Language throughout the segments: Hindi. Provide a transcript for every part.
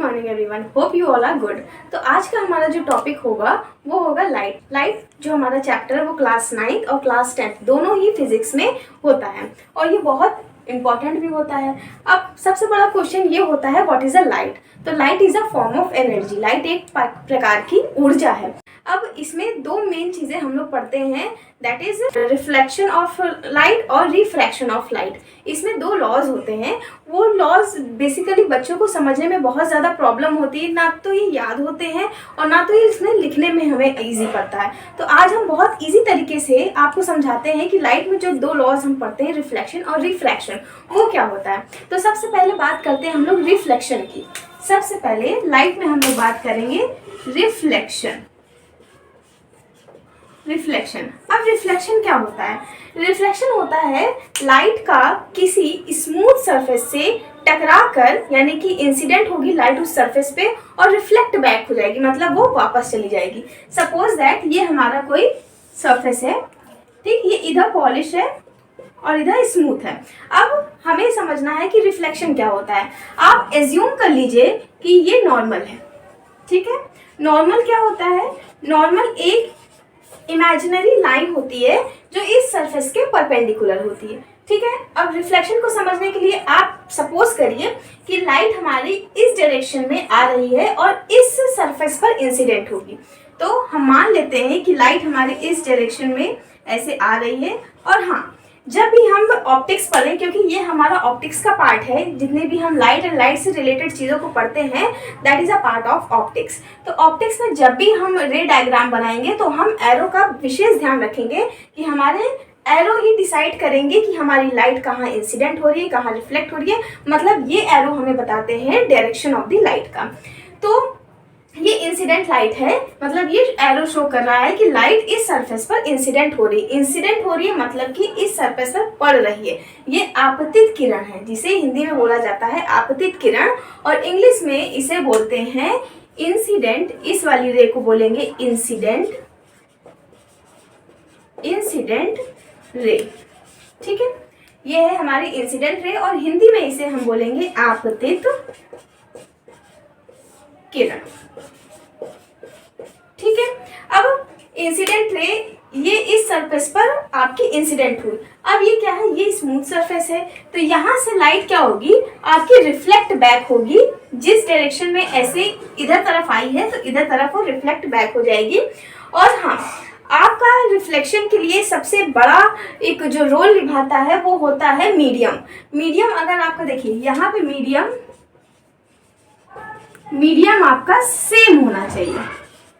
Morning everyone, hope you all are good. तो आज का हमारा जो टॉपिक होगा वो होगा लाइट जो हमारा चैप्टर है वो क्लास 9 और क्लास 10 दोनों ही फिजिक्स में होता है और ये बहुत इंपॉर्टेंट भी होता है। अब सबसे बड़ा क्वेश्चन ये होता है व्हाट इज अ लाइट। तो light is a form of energy. Light एक प्रकार की ऊर्जा है। अब इसमें दो मेन चीजें हम लोग पढ़ते हैं, that is reflection of light और रिफ्रैक्शन ऑफ लाइट। इसमें दो लॉज होते हैं। वो लॉज बेसिकली बच्चों को समझने में बहुत ज़्यादा प्रॉब्लम होती है, ना तो ये याद होते हैं और ना तो ये इसमें लिखने में हमें इजी पड़ता है। तो आज हम बहुत इजी तरीके से आपको समझाते हैं कि लाइट में जो दो लॉज हम पढ़ते हैं, रिफ्लेक्शन और रिफ्रैक्शन, वो क्या होता है। तो सबसे पहले बात करते हैं हम लोग रिफ्लेक्शन की। सबसे पहले लाइट में हम लोग बात करेंगे रिफ्लेक्शन। अब रिफ्लेक्शन क्या होता है? रिफ्लेक्शन होता है लाइट का किसी स्मूथ सरफेस से टकरा कर, यानी कि इंसिडेंट होगी लाइट उस सरफेस पे और रिफ्लेक्ट बैक हो जाएगी, मतलब वो वापस चली जाएगी। सपोज दैट ये हमारा कोई सरफेस है, ठीक, ये इधर पॉलिश है और इधर स्मूथ है। अब हमें समझना है कि रिफ्लेक्शन क्या होता है। आप एज्यूम कर लीजिए कि ये नॉर्मल है, ठीक है। नॉर्मल क्या होता है? नॉर्मल एक इमेजिनरी लाइन होती है जो इस सरफेस के परपेंडिकुलर होती है, ठीक है। अब रिफ्लेक्शन को समझने के लिए आप सपोज करिए कि लाइट हमारी इस डायरेक्शन में आ रही है और इस सरफेस पर इंसिडेंट होगी। तो हम मान लेते हैं कि लाइट हमारी इस डायरेक्शन में ऐसे आ रही है। और हाँ, जब भी हम ऑप्टिक्स पढ़ें, क्योंकि ये हमारा ऑप्टिक्स का पार्ट है, जितने भी हम लाइट एंड लाइट से रिलेटेड चीज़ों को पढ़ते हैं, that is a part of optics. तो ऑप्टिक्स में जब भी हम रे डायग्राम बनाएंगे तो हम एरो का विशेष ध्यान रखेंगे कि हमारे एरो ही डिसाइड करेंगे कि हमारी लाइट कहाँ इंसिडेंट हो रही है, कहाँ रिफ्लेक्ट हो रही है। मतलब ये एरो हमें बताते हैं डायरेक्शन ऑफ द लाइट का। तो ये इंसिडेंट लाइट है, मतलब ये एरो शो कर रहा है कि लाइट इस सरफेस पर इंसिडेंट हो रही है। इंसिडेंट हो रही है मतलब कि इस सरफेस पर पड़ रही है। ये आपतित किरण है, जिसे हिंदी में बोला जाता है आपतित किरण, और इंग्लिश में इसे बोलते हैं इंसिडेंट। इस वाली रे को बोलेंगे इंसिडेंट रे, ठीक है। ये है हमारी इंसिडेंट रे और हिंदी में इसे हम बोलेंगे आपतित किरण, ठीक है। अब इंसिडेंट रे ये इस सरफेस पर आपकी इंसिडेंट हुई। अब ये क्या है? ये स्मूथ सरफेस है, तो यहाँ से लाइट क्या होगी? आपकी रिफ्लेक्ट बैक होगी। जिस डायरेक्शन में ऐसे इधर तरफ आई है तो इधर तरफ वो रिफ्लेक्ट बैक हो जाएगी। और हाँ, आपका रिफ्लेक्शन के लिए सबसे बड़ा एक जो रोल निभाता है वो होता है मीडियम। मीडियम अगर आपका देखिए यहाँ पे मीडियम आपका सेम होना चाहिए,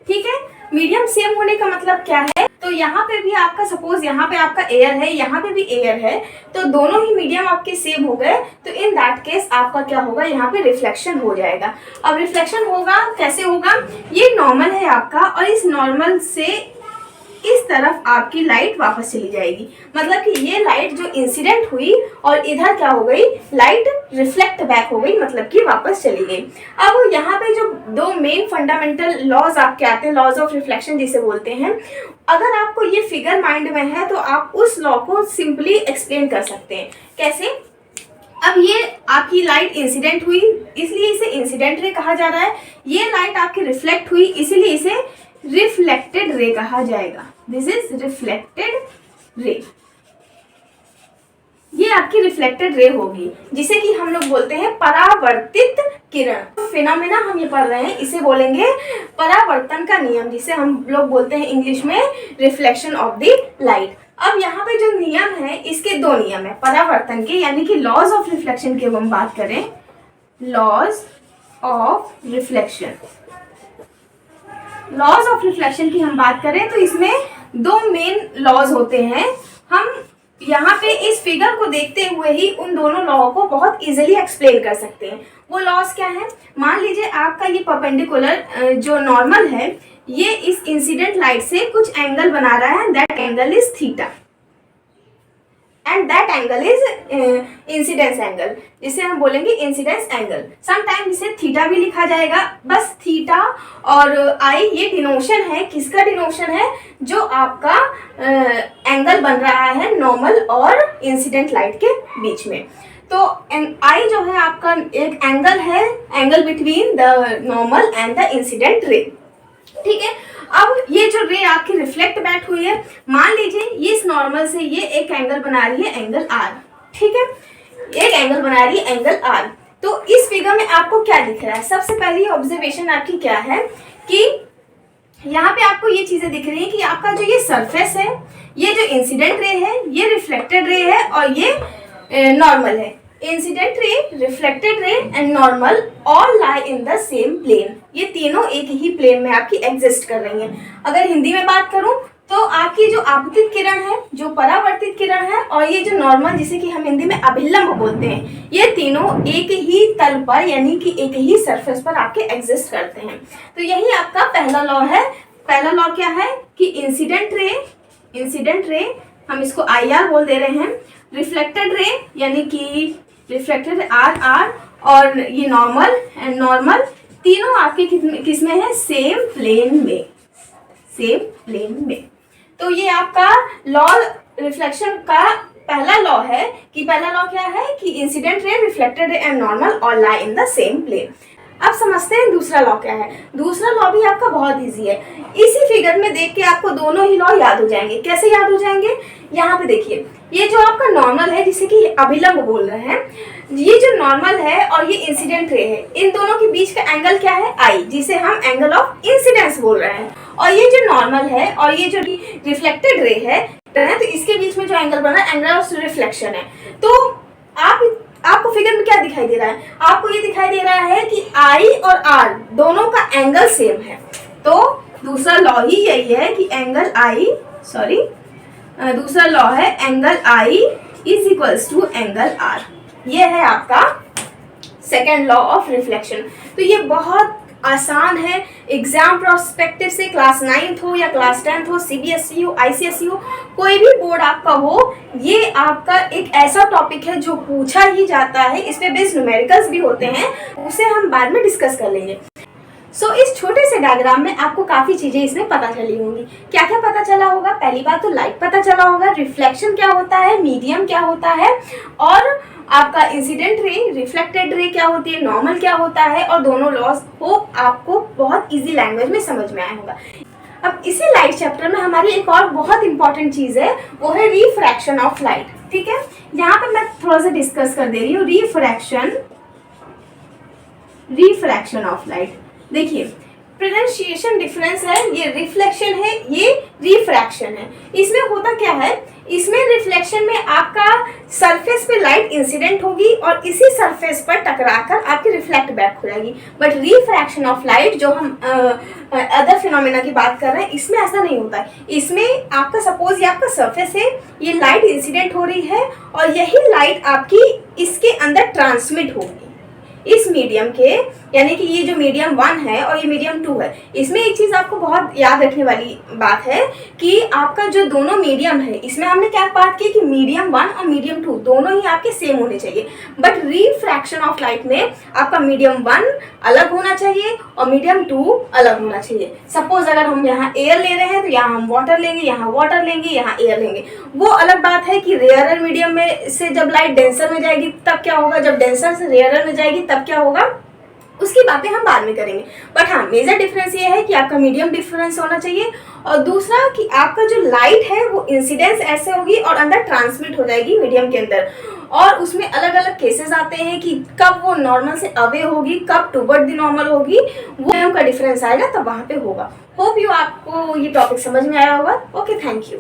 ठीक है। मीडियम सेम होने का मतलब क्या है? तो यहाँ पे भी आपका सपोज यहाँ पे आपका एयर है, यहाँ पे भी एयर है, तो दोनों ही मीडियम आपके सेम हो गए। तो इन दैट केस आपका क्या होगा? यहाँ पे रिफ्लेक्शन हो जाएगा। अब रिफ्लेक्शन होगा कैसे होगा? ये नॉर्मल है आपका और इस नॉर्मल से इस तरफ आपकी लाइट वापस चली जाएगी। मतलब कि ये लाइट जो इंसिडेंट हुई और इधर क्या हो गई? लाइट रिफ्लेक्ट बैक हो गई, मतलब कि वापस चली गई। अब यहाँ पे जो दो मेन फंडामेंटल लॉज आपके आते हैं, लॉज ऑफ रिफ्लेक्शन जिसे बोलते हैं, अगर आपको ये फिगर माइंड में है तो आप उस लॉ को सिंपली एक्सप्लेन कर सकते हैं। कैसे? अब ये आपकी लाइट इंसिडेंट हुई, इसलिए इसे इंसिडेंट रे कहा जा रहा है। ये लाइट आपकी रिफ्लेक्ट हुई, इसीलिए इसे रिफ्लेक्टेड रे कहा जाएगा। This is reflected ray. ये आपकी रिफ्लेक्टेड रे होगी, जिसे कि हम लोग बोलते हैं परावर्तित किरण। फिनोमेना हम ये पढ़ रहे हैं, इसे बोलेंगे परावर्तन का नियम, जिसे हम लोग बोलते हैं इंग्लिश में रिफ्लेक्शन ऑफ द लाइट। अब यहाँ पे जो नियम है, इसके दो नियम है परावर्तन के, यानी कि लॉज ऑफ रिफ्लेक्शन की हम बात करें, लॉज ऑफ रिफ्लेक्शन की हम बात करें तो इसमें दो मेन लॉज होते हैं। हम यहाँ पे इस फिगर को देखते हुए ही उन दोनों लॉ को बहुत इजीली एक्सप्लेन कर सकते हैं। वो लॉज क्या है? मान लीजिए आपका ये परपेंडिकुलर जो नॉर्मल है, ये इस इंसिडेंट लाइट से कुछ एंगल बना रहा है, that angle is theta and that angle is incidence angle, जिसे हम बोलेंगे इंसिडेंस एंगल। समटाइम इसे थीटा भी लिखा जाएगा। बस थीटा और आई ये डिनोशन है, किसका डिनोशन है? जो आपका एंगल बन रहा है नॉर्मल और इंसिडेंट लाइट के बीच में। तो आई जो है आपका एक एंगल है, angle between the normal and the incident ray. ठीक है, अब ये जो रे आपकी रिफ्लेक्ट बैक हुई है, मान लीजिए ये इस नॉर्मल से ये एक एंगल बना रही है, एंगल आर। ठीक है, एक एंगल बना रही है एंगल आर। तो इस फिगर में आपको क्या दिख रहा है? सबसे पहली ऑब्जर्वेशन आपकी क्या है कि यहाँ पे आपको ये चीजें दिख रही है कि आपका जो ये सरफेस है, ये जो इंसिडेंट रे है, ये रिफ्लेक्टेड रे है और ये नॉर्मल है। Incident ray, reflected ray and normal all lie in the same plane. ये तीनों एक ही प्लेन में आपकी एग्जिस्ट कर रही हैं। अगर हिंदी में बात करूं तो आपकी जो आपतित किरण है, जो परावर्तित किरण है और ये जो नॉर्मल, जिसे कि हम हिंदी में अभिलंब बोलते हैं, ये तीनों एक ही तल पर यानी कि एक ही सरफेस पर आपके एग्जिस्ट करते हैं। तो यही आपका पहला लॉ है। पहला लॉ क्या है कि इंसिडेंट रे हम इसको IR बोल दे रहे हैं, रिफ्लेक्टेड रे यानी कि रिफ्लेक्टेड RR और ये नॉर्मल एंड नॉर्मल तीनों आपके किस में है? सेम प्लेन में। तो ये आपका लॉ रिफ्लेक्शन का पहला लॉ है कि पहला लॉ क्या है कि incident ray, reflected ray and normal all lie in the same plane. अब समझते हैं दूसरा लॉ क्या है। दूसरा लॉ भी आपका बहुत इजी है। इसी फिगर में देख के आपको दोनों ही लॉ याद हो जाएंगे। कैसे याद हो जाएंगे? यहाँ पे देखिए, ये जो आपका नॉर्मल है जिसे कि अभिलंब बोल रहे हैं, ये जो नॉर्मल है और ये इंसिडेंट रे है, इन दोनों के बीच का एंगल क्या है? आई, जिसे हम एंगल ऑफ इंसिडेंस बोल रहे हैं। और ये जो नॉर्मल है और ये जो रिफ्लेक्टेड रे है, तो इसके बीच में जो एंगल बना है, एंगल ऑफ रिफ्लेक्शन है। तो आपको फिगर में क्या दिखाई दे रहा है? आपको ये दिखाई दे रहा है कि आई और आर दोनों का एंगल सेम है। तो दूसरा लॉ ही यही है कि दूसरा लॉ है angle i is equals to angle r. ये है आपका सेकेंड लॉ ऑफ रिफ्लेक्शन। तो ये बहुत आसान है। एग्जाम प्रोस्पेक्टिव से क्लास 9th हो या क्लास 10th हो, CBSE हो, ICSE हो, कोई भी बोर्ड आपका हो, ये आपका एक ऐसा टॉपिक है जो पूछा ही जाता है। इस पे बेस्ड न्यूमेरिकल्स भी होते हैं, उसे हम बाद में डिस्कस कर लेंगे। सो इस छोटे से डायग्राम में आपको काफी चीजें इसमें पता चली होंगी। क्या क्या पता चला होगा? पहली बात तो लाइट पता चला होगा, रिफ्लेक्शन क्या होता है, मीडियम क्या होता है, और आपका इंसिडेंट रे, रिफ्लेक्टेड रे क्या होती है, नॉर्मल क्या होता है, और दोनों लॉज को आपको बहुत इजी लैंग्वेज में समझ में आया होगा। अब इसी लाइट चैप्टर में हमारी एक और बहुत इंपॉर्टेंट चीज है, वो है रिफ्रैक्शन ऑफ लाइट। ठीक है, यहाँ पे मैं थोड़ा सा डिस्कस कर दे रही हूँ रिफ्रैक्शन ऑफ लाइट। देखिए, प्रोनाउंसिएशन डिफरेंस है, ये रिफ्लेक्शन है, ये रिफ्रैक्शन है। इसमें होता क्या है? इसमें रिफ्लेक्शन में आपका सरफेस पे लाइट इंसिडेंट होगी और इसी सरफेस पर टकराकर आपकी रिफ्लेक्ट बैक हो जाएगी। बट रिफ्रैक्शन ऑफ लाइट, जो हम अदर फिनोमेना की बात कर रहे हैं, इसमें ऐसा नहीं होता है। इसमें आपका सपोज ये आपका सरफेस है, ये लाइट इंसिडेंट हो रही है और यही लाइट आपकी इसके अंदर ट्रांसमिट होगी इस मीडियम के, यानी कि ये जो मीडियम 1 है और ये मीडियम 2 है। इसमें एक चीज आपको बहुत याद रखने वाली बात है कि आपका जो दोनों मीडियम है, इसमें हमने क्या बात की कि मीडियम 1 और मीडियम 2 दोनों ही आपके सेम होने चाहिए। बट रिफ्रैक्शन ऑफ लाइट में आपका मीडियम 1 अलग होना चाहिए और मीडियम 2 अलग होना चाहिए। सपोज अगर हम यहाँ एयर ले रहे हैं तो यहाँ हम वाटर लेंगे, यहाँ वाटर लेंगे, यहाँ एयर लेंगे। वो अलग बात है कि रेयरर मीडियम में से जब लाइट डेंसर में जाएगी तब क्या होगा, जब डेंसर से रेयरर में जाएगी तब क्या होगा, उसकी बातें हम बाद में करेंगे। बट हाँ, मेजर डिफरेंस ये है कि आपका मीडियम डिफरेंस होना चाहिए, और दूसरा कि आपका जो लाइट है वो इंसिडेंस ऐसे होगी और अंदर ट्रांसमिट हो जाएगी मीडियम के अंदर। और उसमें अलग अलग केसेस आते हैं कि कब वो नॉर्मल से अवे होगी, कब टुवर्ड द नॉर्मल होगी, वो का डिफरेंस आएगा तब वहां पे होगा। होप यू आपको ये टॉपिक समझ में आया होगा। Okay, thank you.